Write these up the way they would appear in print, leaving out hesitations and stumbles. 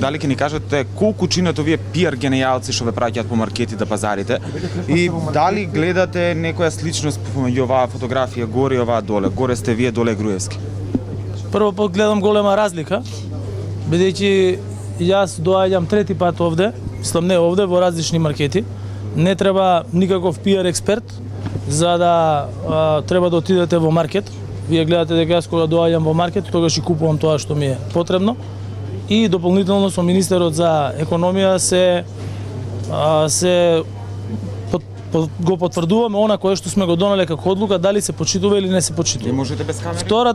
дали ќе ни кажете колку чинат овие пиар генејалци што ве праќаат по маркетите, пазарите и дали гледате некоја сличност помеѓу оваа фотографија горе и оваа доле? Горе сте вие, доле Груевски. Прво пат гледам голема разлика, бидејќи јас доаѓам трети пат овде, мислам не овде, во различни маркети. Не треба никаков пиар експерт за да треба да отидете во маркет. Вие гледате дека јас кога доаѓам во маркет, тогаш и купувам тоа што ми е потребно. И дополнително со министерот за економија го потврдуваме она кое што сме го донеле како одлука, дали се почитува или не се почитува. Можете без камера? Втора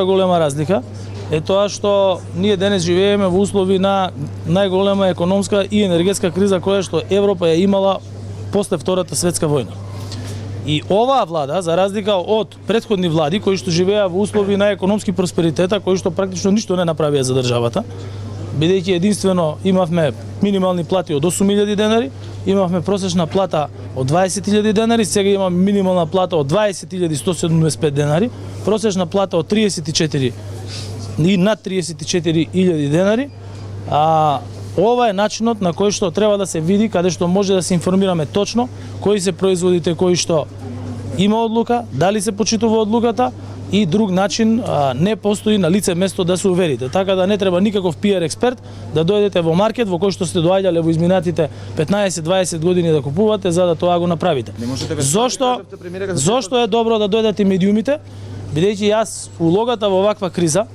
голема разлика е тоа што ние денес живееме во услови на најголема економска и енергетска криза која што Европа ја имала после Втората светска војна. И оваа влада, за разлика од претходни влади кои што живеа во услови на економски просперитета, кои што практично ништо не направија за државата, бидејќи единствено имавме минимални плати од 8.000 денари, имавме просечна плата од 20.000 денари, сега имаме минимална плата од 20.175 денари, просечна плата од 34 и над 34.000 денари. Ова е начинот на кој што треба да се види, каде што може да се информираме точно кои се производите кои што има одлука, дали се почитува одлуката и друг начин не постои на лице место да се уверите. Така да не треба никаков пиар експерт да дојдете во маркет во кој што сте доаѓале во изминатите 15-20 години да купувате за да тоа го направите. Зошто е добро да дојдат и медиумите? Бидејќи јас улогата во ваква криза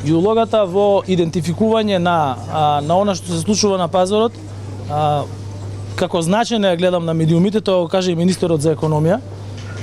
и улогата во идентификување на она што се случува на пазарот, како значајна ја гледам на медиумите, тоа го каже и министерот за економија,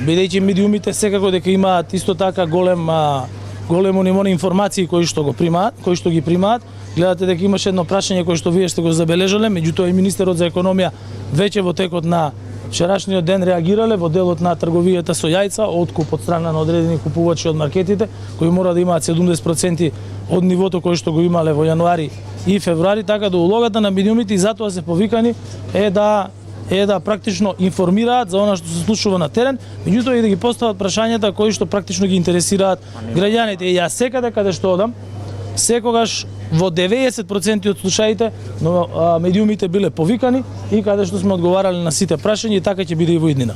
бидејќи медиумите секако дека имаат исто така големо ниво на информации кои што ги примаат. Гледате дека имаше едно прашање кое што вие сте го забележале, меѓутоа и министерот за економија веќе во текот на вчерашниот ден реагирале во делот на трговијата со јајца, откуп од страна на одредени купувачи од маркетите, кои мора да имаат 70% од нивото кое што го имале во јануари и февруари, така да улогата на медиумите и затоа се повикани е да практично информираат за она што се случува на терен, меѓутоа и да ги постават прашањата кои што практично ги интересираат граѓаните. И јас секаде каде што одам, секогаш во 90% од случаите медиумите биле повикани и каде што сме одговарале на сите прашања и така ќе биде и во иднина.